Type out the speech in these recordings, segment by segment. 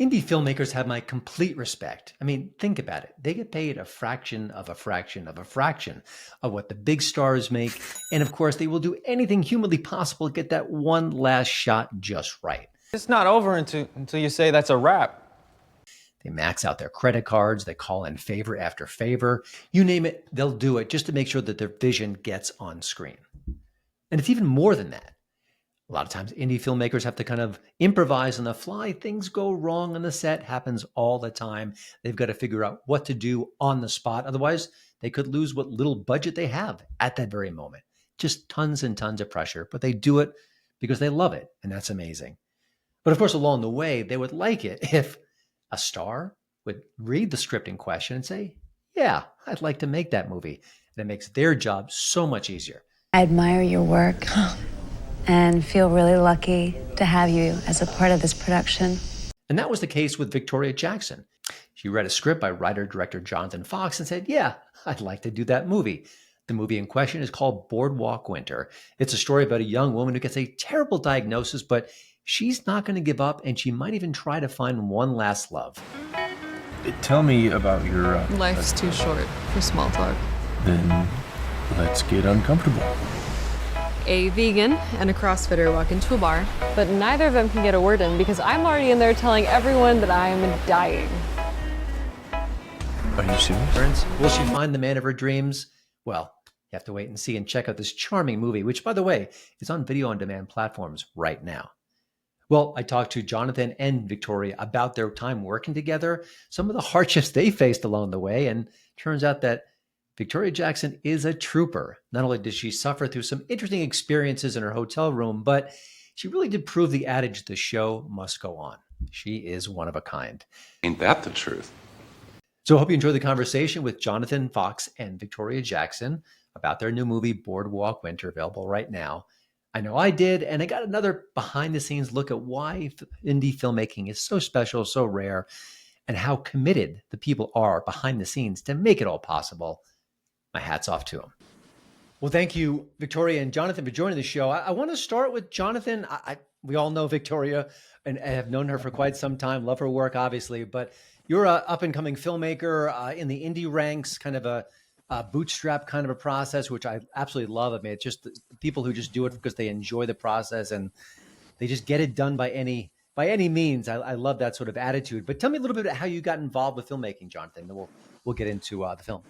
Indie filmmakers have my complete respect. I mean, think about it. They get paid a fraction of a fraction of a fraction of what the big stars make. And of course, they will do anything humanly possible to get that one last shot just right. It's not over until you say that's a wrap. They max out their credit cards. They call in favor after favor. You name it, they'll do it just to make sure that their vision gets on screen. And it's even more than that. A lot of times indie filmmakers have to kind of improvise on the fly. Things go wrong on the set, happens all the time. They've got to figure out what to do on the spot. Otherwise, they could lose what little budget they have at that very moment. Just tons and tons of pressure, but they do it because they love it, and that's amazing. But of course, along the way, they would like it if a star would read the script in question and say, yeah, I'd like to make that movie. And it makes their job so much easier. I admire your work and feel really lucky to have you as a part of this production. And that was the case with Victoria Jackson. She read a script by writer-director Jonathan Fox and said, yeah, I'd like to do that movie. The movie in question is called Boardwalk Winter. It's a story about a young woman who gets a terrible diagnosis, but she's not going to give up, and she might even try to find one last love. Tell me about your... Life's too short for small talk. Then let's get uncomfortable. A vegan and a CrossFitter walk into a bar. But neither of them can get a word in because I'm already in there telling everyone that I am dying. Are you serious? Will she find the man of her dreams? Well, you have to wait and see and check out this charming movie, which, by the way, is on video-on-demand platforms right now. Well, I talked to Jonathan and Victoria about their time working together, some of the hardships they faced along the way, and turns out that Victoria Jackson is a trooper. Not only did she suffer through some interesting experiences in her hotel room, but she really did prove the adage, the show must go on. She is one of a kind. Ain't that the truth? So I hope you enjoyed the conversation with Jonathan Fox and Victoria Jackson about their new movie, Boardwalk Winter, available right now. I know I did, and I got another behind-the-scenes look at why indie filmmaking is so special, so rare, and how committed the people are behind the scenes to make it all possible. My hat's off to them. Well, thank you, Victoria and Jonathan, for joining the show. I want to start with Jonathan. We all know Victoria and have known her for quite some time. Love her work, obviously, but you're an up-and-coming filmmaker in the indie ranks, kind of a bootstrap kind of a process, which I absolutely love. I mean, it's just people who just do it because they enjoy the process and they just get it done by any means. I love that sort of attitude. But tell me a little bit about how you got involved with filmmaking, Jonathan. Then we'll get into the film.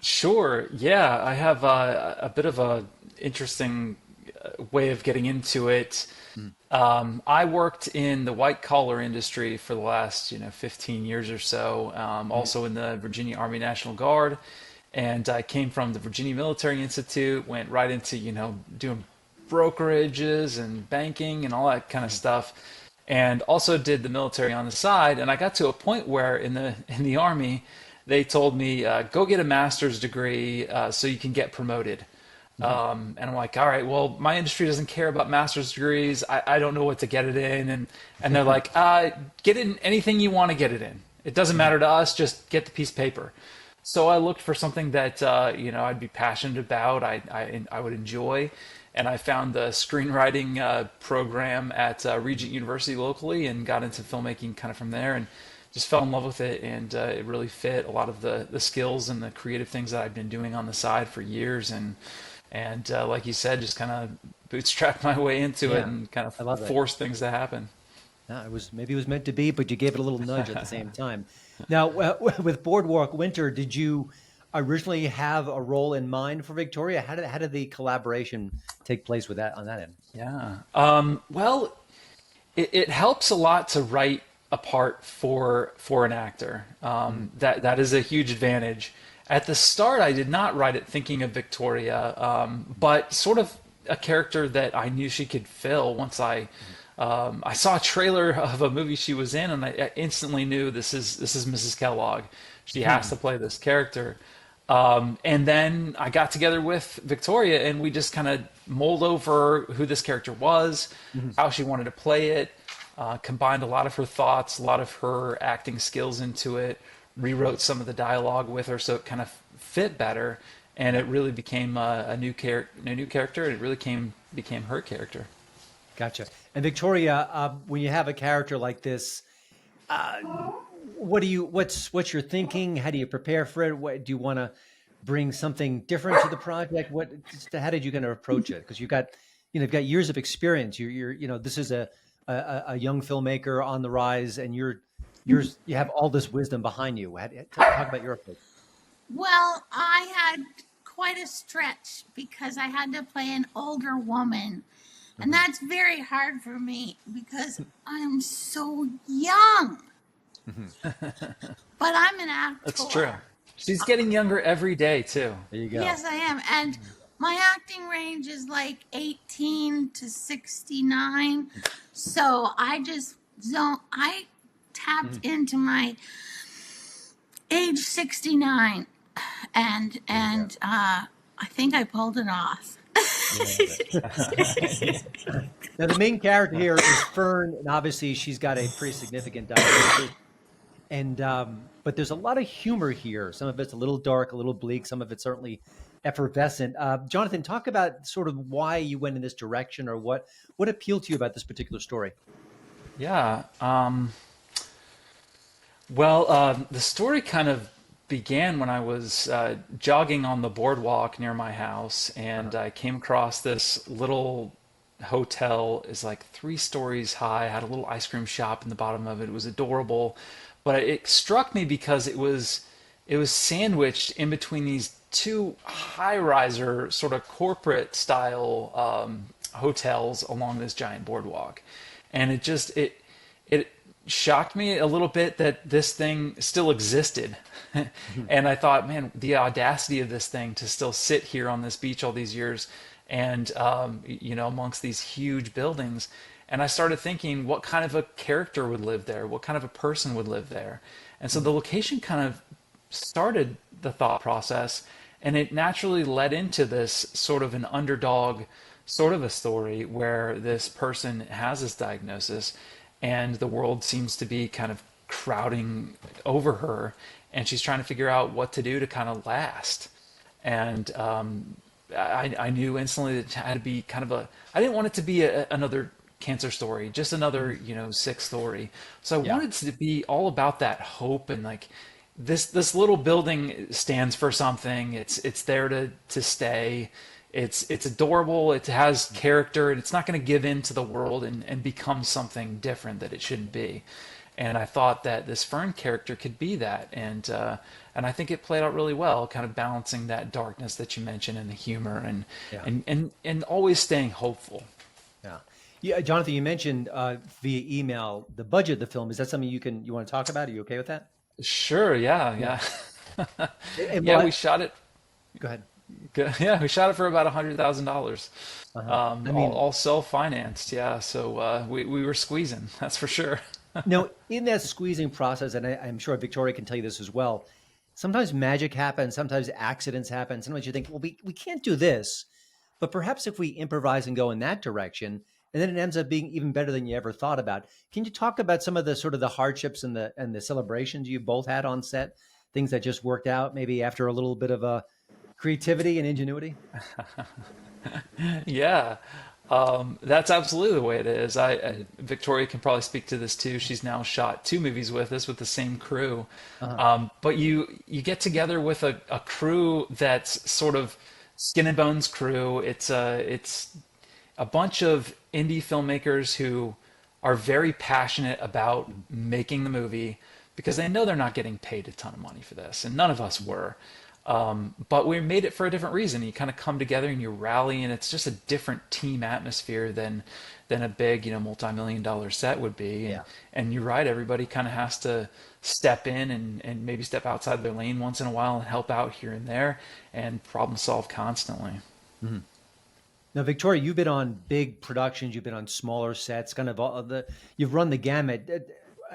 Sure. Yeah, I have a bit of a interesting way of getting into it. I worked in the white collar industry for the last 15 years or so. Also in the Virginia Army National Guard, and I came from the Virginia Military Institute. Went right into doing brokerages and banking and all that kind of stuff, and also did the military on the side. And I got to a point where in the Army, they told me, go get a master's degree so you can get promoted. And I'm like, all right, well, my industry doesn't care about master's degrees. I don't know what to get it in. And they're like, get in anything you want to get it in. It doesn't matter to us. Just get the piece of paper. So I looked for something that, I'd be passionate about, I would enjoy. And I found the screenwriting program at Regent University locally and got into filmmaking kind of from there. And just fell in love with it, and it really fit a lot of the skills and the creative things that I've been doing on the side for years, and like you said, just kind of bootstrapped my way into it and kind of forced things to happen. No, maybe it was meant to be, but you gave it a little nudge at the same time. Now, with Boardwalk Winter, did you originally have a role in mind for Victoria? How did the collaboration take place with that on that end? Yeah. Well, it helps a lot to write a part for an actor. That is a huge advantage. At the start, I did not write it thinking of Victoria, but sort of a character that I knew she could fill once I saw a trailer of a movie she was in, and I instantly knew this is Mrs. Kellogg. She has to play this character. And then I got together with Victoria, and we just kind of mulled over who this character was, how she wanted to play it. Combined a lot of her thoughts, a lot of her acting skills into it, rewrote some of the dialogue with her so it kind of fit better, and it really became a new character, and it really became her character. Gotcha. And Victoria, when you have a character like this, What's your thinking? How do you prepare for it? What do you want to bring something different to the project? How did you kind of approach it? Because you've got years of experience. This is a young filmmaker on the rise, and you have all this wisdom behind you. Talk about your approach. Well, I had quite a stretch because I had to play an older woman. And that's very hard for me because I'm so young. But I'm an actor. That's true. She's getting younger every day, too. There you go. Yes, I am. And my acting range is like 18 to 69. So I tapped into my age 69 and I think I pulled it off. Now, the main character here is Fern, and obviously she's got a pretty significant diagnosis. And but there's a lot of humor here. Some of it's a little dark, a little bleak. Some of it's certainly effervescent. Jonathan, talk about sort of why you went in this direction, or what appealed to you about this particular story. Yeah. The story kind of began when I was jogging on the boardwalk near my house, and I came across this little hotel. It's like 3 stories high, had a little ice cream shop in the bottom of it. It was adorable, but it struck me because it was sandwiched in between these 2 high-riser sort of corporate style hotels along this giant boardwalk, and it shocked me a little bit that this thing still existed. And I thought, man, the audacity of this thing to still sit here on this beach all these years and, amongst these huge buildings. And I started thinking, what kind of a character would live there? What kind of a person would live there? And so the location kind of started the thought process, and it naturally led into this sort of an underdog sort of a story where this person has this diagnosis and the world seems to be kind of crowding over her, and she's trying to figure out what to do to kind of last. And I knew instantly that it had to be kind of I didn't want it to be another cancer story, just another, sick story. So I wanted it to be all about that hope, and like this little building stands for something. It's there to stay. It's adorable. It has character, and it's not going to give in to the world and become something different that it shouldn't be. And I thought that this Fern character could be that, and I think it played out really well, kind of balancing that darkness that you mentioned and the humor, and always staying hopeful. Yeah, Jonathan, you mentioned via email the budget of the film. Is that something you want to talk about? Are you okay with that? Sure. Yeah. We shot it. Go ahead. Yeah, we shot it for about $100,000. All self-financed. Yeah, so we were squeezing. That's for sure. Now, in that squeezing process, and I'm sure Victoria can tell you this as well, sometimes magic happens, sometimes accidents happen. Sometimes you think, well, we can't do this, but perhaps if we improvise and go in that direction, and then it ends up being even better than you ever thought about. Can you talk about some of the sort of the hardships and the celebrations you both had on set, things that just worked out maybe after a little bit of a creativity and ingenuity? Yeah, that's absolutely the way it is. Victoria can probably speak to this too. She's now shot 2 movies with us with the same crew. But you get together with a crew that's sort of skin and bones crew. It's a bunch of indie filmmakers who are very passionate about making the movie because they know they're not getting paid a ton of money for this, and none of us were. But we made it for a different reason. You kind of come together and you rally, and it's just a different team atmosphere than a big, multi-million-dollar set would be. And you're right, everybody kind of has to step in and maybe step outside their lane once in a while and help out here and there and problem solve constantly. Mm-hmm. Now, Victoria, you've been on big productions, you've been on smaller sets, kind of you've run the gamut.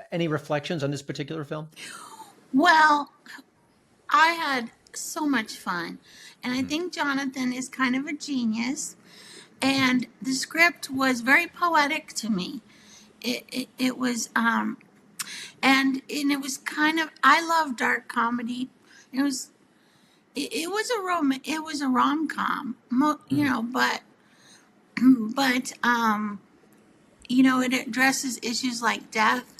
Any reflections on this particular film? Well, I had so much fun, and I think Jonathan is kind of a genius, and the script was very poetic to me. It was and it was kind of, I love dark comedy. It was a rom-com, but it addresses issues like death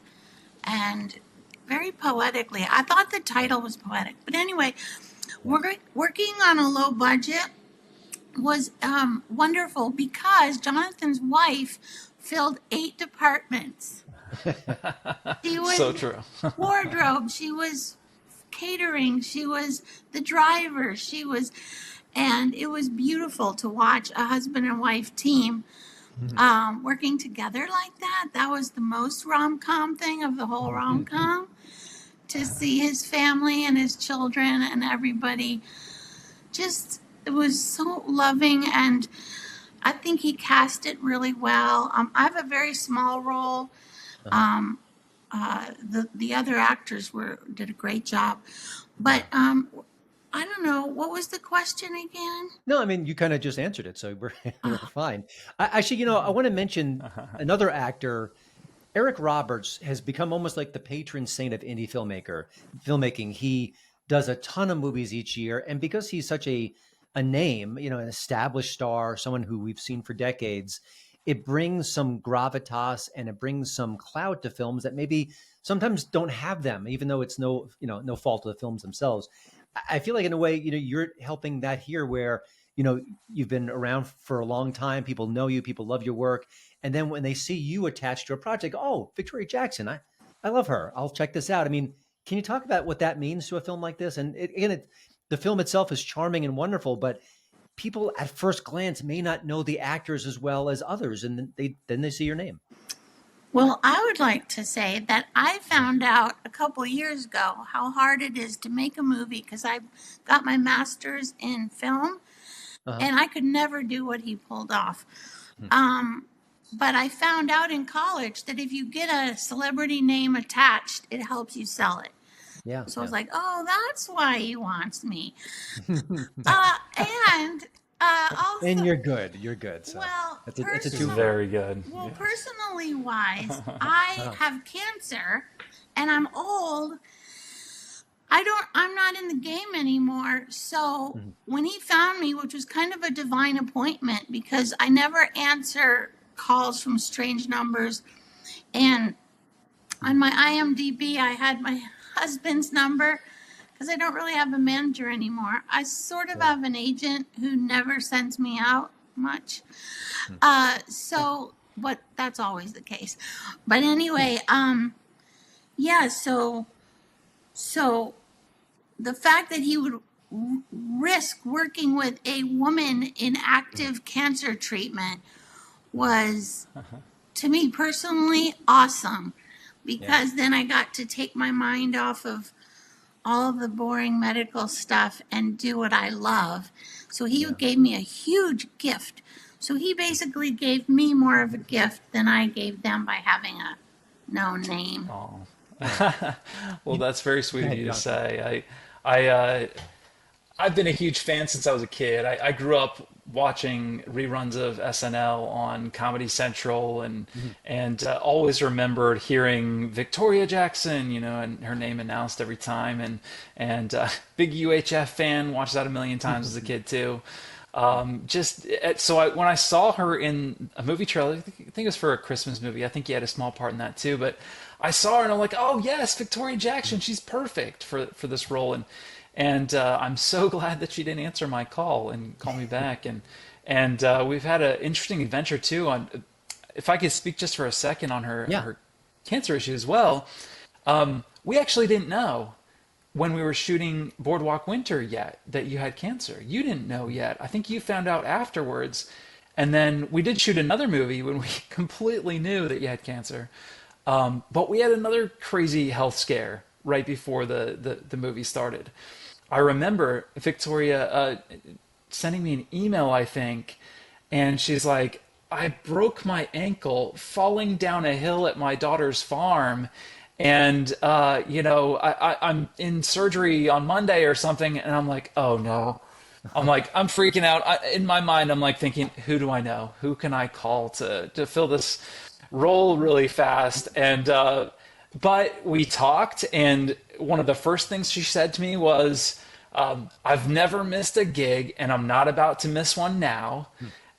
and very poetically. I thought the title was poetic. But anyway, working on a low budget was wonderful because Jonathan's wife filled 8 departments. She was So true. wardrobe, she was catering, she was the driver, and it was beautiful to watch a husband and wife team working together like that. That was the most rom-com thing of the whole rom-com, to see his family and his children and everybody. Just, it was so loving, and I think he cast it really well. I have a very small role. The other actors did a great job, but I don't know, what was the question again? No, I mean, you kind of just answered it, so we're fine. Actually, I want to mention another actor. Eric Roberts has become almost like the patron saint of indie filmmaking. He does a ton of movies each year, and because he's such a name, an established star, someone who we've seen for decades, it brings some gravitas and it brings some clout to films that maybe sometimes don't have them, even though it's no fault of the films themselves. I feel like in a way, you're helping that here where, you've been around for a long time. People know you, people love your work. And then when they see you attached to a project, oh, Victoria Jackson, I love her. I'll check this out. I mean, can you talk about what that means to a film like this? And the film itself is charming and wonderful, but people at first glance may not know the actors as well as others. And then they see your name. Well, I would like to say that I found out a couple years ago how hard it is to make a movie because I got my master's in film and I could never do what he pulled off. But I found out in college that if you get a celebrity name attached, it helps you sell it. Yeah. So I was like, oh, that's why he wants me. Also, and you're good. You're good. So well, it's a two. Very good. Well, personally wise, I have cancer and I'm old. I'm not in the game anymore. So when he found me, which was kind of a divine appointment because I never answer calls from strange numbers. And on my IMDb, I had my husband's number because I don't really have a manager anymore. I sort of have an agent who never sends me out much. But that's always the case. But anyway, so the fact that he would risk working with a woman in active cancer treatment was, to me personally, awesome. Because then I got to take my mind off of all of the boring medical stuff and do what I love. So he gave me a huge gift. So he basically gave me more of a gift than I gave them by having a known name. Oh. Well, that's very sweet of you to say. I've been a huge fan since I was a kid. I grew up watching reruns of SNL on Comedy Central and always remembered hearing Victoria Jackson, and her name announced every time. And big UHF fan, watched that a million times as a kid too. When I saw her in a movie trailer, I think it was for a Christmas movie. I think he had a small part in that too. But I saw her and I'm like, oh yes, Victoria Jackson, she's perfect for this role. And I'm so glad that she didn't answer my call and call me back. And we've had an interesting adventure too. If I could speak just for a second on her cancer issue as well. We actually didn't know when we were shooting Boardwalk Winter yet that you had cancer. You didn't know yet. I think you found out afterwards. And then we did shoot another movie when we completely knew that you had cancer. But we had another crazy health scare right before the movie started. I remember Victoria sending me an email, I think, and she's like, I broke my ankle falling down a hill at my daughter's farm, and I'm in surgery on Monday or something. And I'm like, oh no. I'm freaking out. In my mind, I'm like thinking, who do I know? Who can I call to fill this role really fast? And but we talked, and one of the first things she said to me was, I've never missed a gig, and I'm not about to miss one now.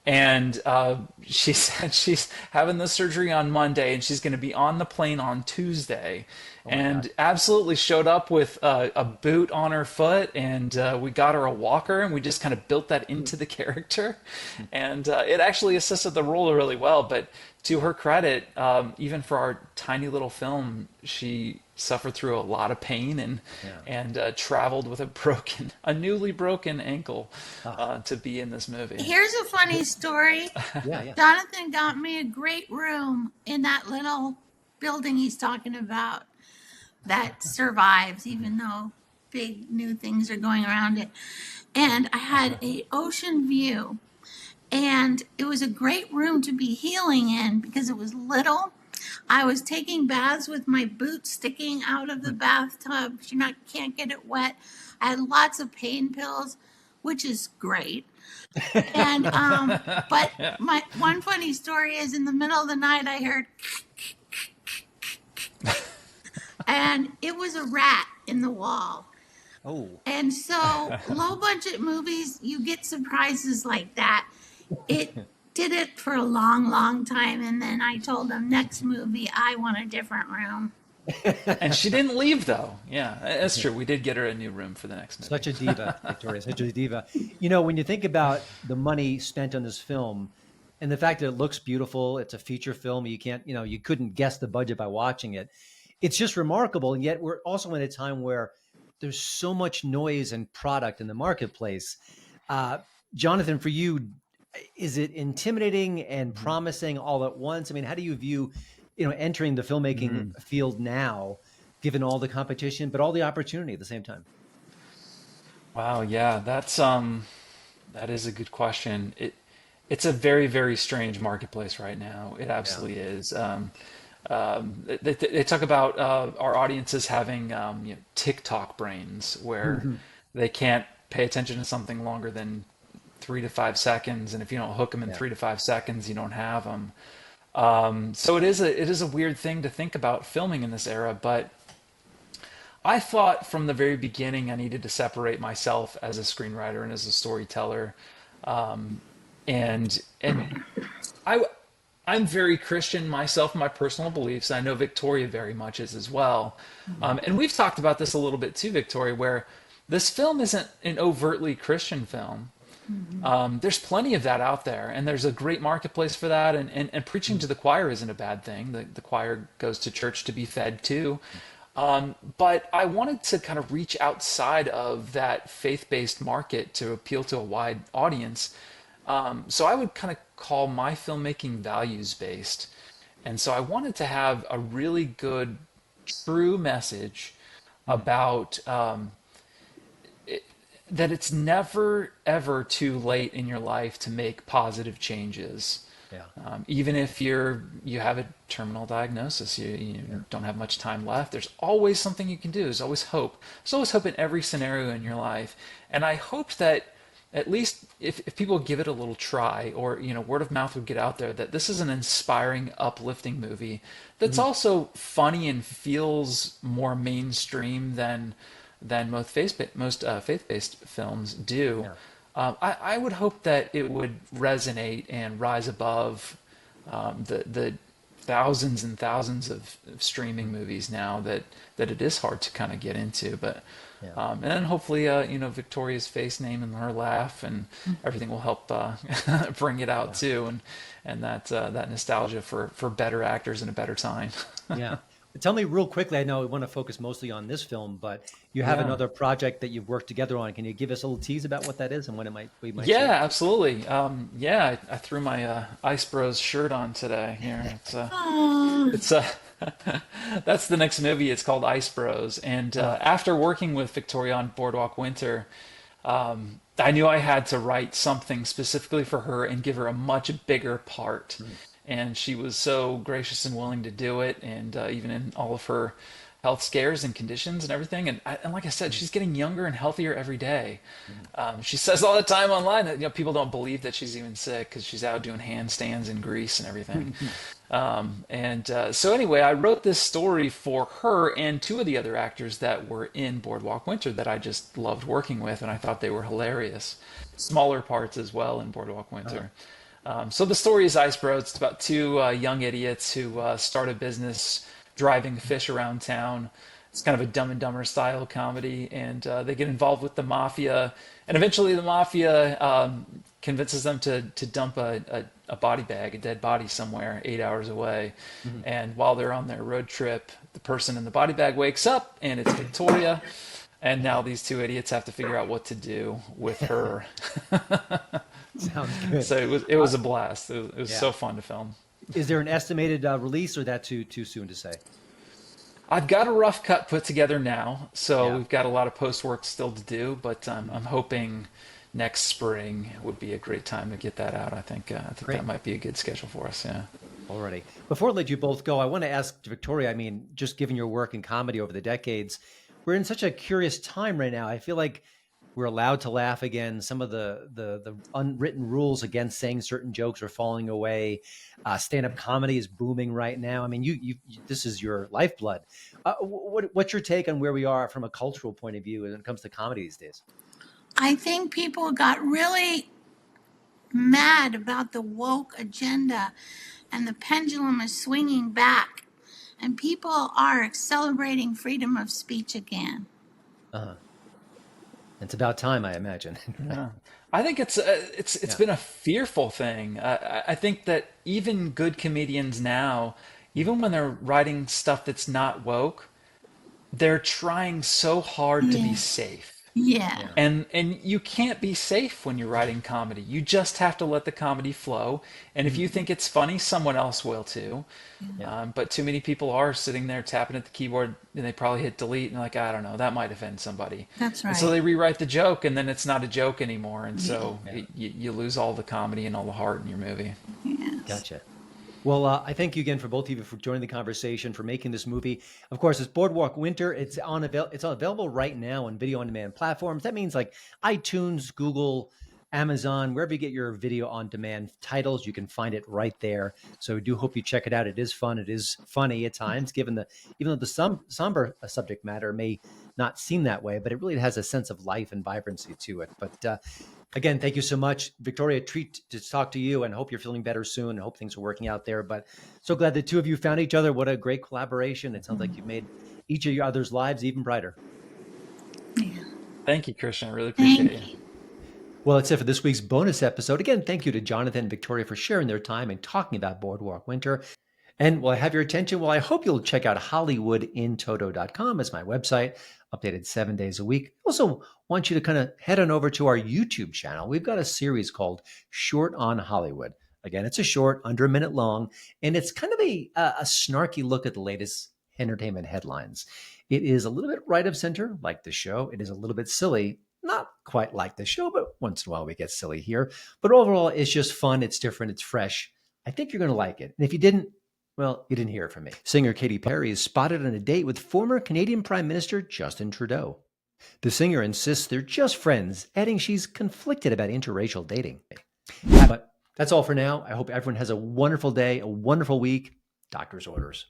And she said she's having the surgery on Monday, and she's going to be on the plane on Tuesday. And absolutely showed up with a boot on her foot, and we got her a walker, and we just kind of built that into the character. And it actually assisted the role really well. But to her credit, even for our tiny little film, she suffered through a lot of pain and traveled with a newly broken ankle to be in this movie. Here's a funny story. Yeah. Jonathan got me a great room in that little building he's talking about that survives, even though big new things are going around it. And I had an ocean view. And it was a great room to be healing in because it was little. I was taking baths with my boots sticking out of the bathtub. You can't get it wet. I had lots of pain pills, which is great. And but my one funny story is in the middle of the night I heard and it was a rat in the wall. Oh. And so low budget movies, you get surprises like that. It did it for a long, long time. And then I told them next movie, I want a different room. And she didn't leave, though. Yeah, that's true. We did get her a new room for the next movie. Such a diva, Victoria, such a diva. You know, when you think about the money spent on this film and the fact that it looks beautiful, it's a feature film, you couldn't guess the budget by watching it. It's just remarkable. And yet we're also in a time where there's so much noise and product in the marketplace. Jonathan, for you, is it intimidating and promising all at once? I mean, how do you view, entering the filmmaking field now, given all the competition, but all the opportunity at the same time? Wow, yeah, that is a good question. It's a very, very strange marketplace right now. It absolutely is. They talk about our audiences having TikTok brains, where they can't pay attention to something longer than 3 to 5 seconds, and if you don't hook them in 3 to 5 seconds, you don't have them. So it is a weird thing to think about filming in this era, but I thought from the very beginning I needed to separate myself as a screenwriter and as a storyteller, and I'm very Christian myself, my personal beliefs. I know Victoria very much is as well, and we've talked about this a little bit too, Victoria, where this film isn't an overtly Christian film. There's plenty of that out there, and there's a great marketplace for that, and preaching to the choir isn't a bad thing. The choir goes to church to be fed too. But I wanted to kind of reach outside of that faith-based market to appeal to a wide audience. So I would kind of call my filmmaking values-based. And so I wanted to have a really good, true message about that it's never, ever too late in your life to make positive changes. Yeah. Even if you have a terminal diagnosis, you don't have much time left, there's always something you can do. There's always hope. There's always hope in every scenario in your life. And I hoped that at least if people give it a little try, or word of mouth would get out there, that this is an inspiring, uplifting movie that's also funny and feels more mainstream than most faith-based films do. Yeah. I would hope that it would resonate and rise above the thousands and thousands of streaming movies now that it is hard to kind of get into. But and then hopefully Victoria's face, name, and her laugh and everything will help bring it out too, and that nostalgia for better actors in a better time. Yeah. Tell me real quickly, I know we want to focus mostly on this film, but you have another project that you've worked together on. Can you give us a little tease about what that is and when we might see it? Absolutely. I threw my Ice Bros shirt on today here. It's that's the next movie. It's called Ice Bros. And after working with Victoria on Boardwalk Winter, I knew I had to write something specifically for her and give her a much bigger part. And she was so gracious and willing to do it, and even in all of her health scares and conditions and everything. And like I said, she's getting younger and healthier every day. She says all the time online that people don't believe that she's even sick because she's out doing handstands in Greece and everything. So anyway, I wrote this story for her and 2 of the other actors that were in Boardwalk Winter that I just loved working with, and I thought they were hilarious. Smaller parts as well in Boardwalk Winter. So the story is Ice Bros. It's about two young idiots who start a business driving fish around town. It's kind of a Dumb and Dumber style comedy, and they get involved with the mafia, and eventually the mafia convinces them to dump a body bag, a dead body somewhere 8 hours away. And while they're on their road trip, the person in the body bag wakes up, and it's Victoria. And now these two idiots have to figure out what to do with her. Sounds good. So it was a blast. It was so fun to film. Is there an estimated release, or that too soon to say? I've got a rough cut put together now, so we've got a lot of post work still to do. But I'm hoping next spring would be a great time to get that out. I think that might be a good schedule for us. Yeah. Already. Before I let you both go, I want to ask Victoria. I mean, just given your work in comedy over the decades, we're in such a curious time right now. I feel like we're allowed to laugh again. Some of the unwritten rules against saying certain jokes are falling away. Stand-up comedy is booming right now. I mean, you this is your lifeblood. What's your take on where we are from a cultural point of view when it comes to comedy these days? I think people got really mad about the woke agenda, and the pendulum is swinging back, and people are celebrating freedom of speech again. It's about time, I imagine. Yeah. I think it's been a fearful thing. I think that even good comedians now, even when they're writing stuff that's not woke, they're trying so hard to be safe. Yeah. And you can't be safe when you're writing comedy. You just have to let the comedy flow. And if you think it's funny, someone else will too. But too many people are sitting there tapping at the keyboard, and they probably hit delete and like, I don't know, that might offend somebody. That's right. And so they rewrite the joke, and then it's not a joke anymore. And so you lose all the comedy and all the heart in your movie. Yes. Gotcha. Well, I thank you again for both of you for joining the conversation, for making this movie. Of course, it's Boardwalk Winter. It's available right now on video on demand platforms. That means like iTunes, Google, Amazon, wherever you get your video on demand titles, you can find it right there. So we do hope you check it out. It is fun. It is funny at times, even though the somber subject matter may not seem that way, but it really has a sense of life and vibrancy to it. But again, thank you so much, Victoria. Treat to talk to you, and hope you're feeling better soon, and hope things are working out there. But so glad the two of you found each other. What a great collaboration. It sounds like you've made each of your other's lives even brighter. Yeah. Thank you, Christian. I really appreciate you. Well, that's it for this week's bonus episode. Again, thank you to Jonathan and Victoria for sharing their time and talking about Boardwalk Winter. And while I have your attention, well, I hope you'll check out HollywoodinToto.com as my website, updated 7 days a week. Also want you to kind of head on over to our YouTube channel. We've got a series called Short on Hollywood. Again, it's a short, under a minute long, and it's kind of a snarky look at the latest entertainment headlines. It is a little bit right of center, like the show. It is a little bit silly, not quite like the show, but once in a while we get silly here. But overall, it's just fun. It's different. It's fresh. I think you're going to like it. And if you didn't, well, you didn't hear it from me. Singer Katy Perry is spotted on a date with former Canadian Prime Minister Justin Trudeau. The singer insists they're just friends, adding she's conflicted about interracial dating. But that's all for now. I hope everyone has a wonderful day, a wonderful week. Doctor's orders.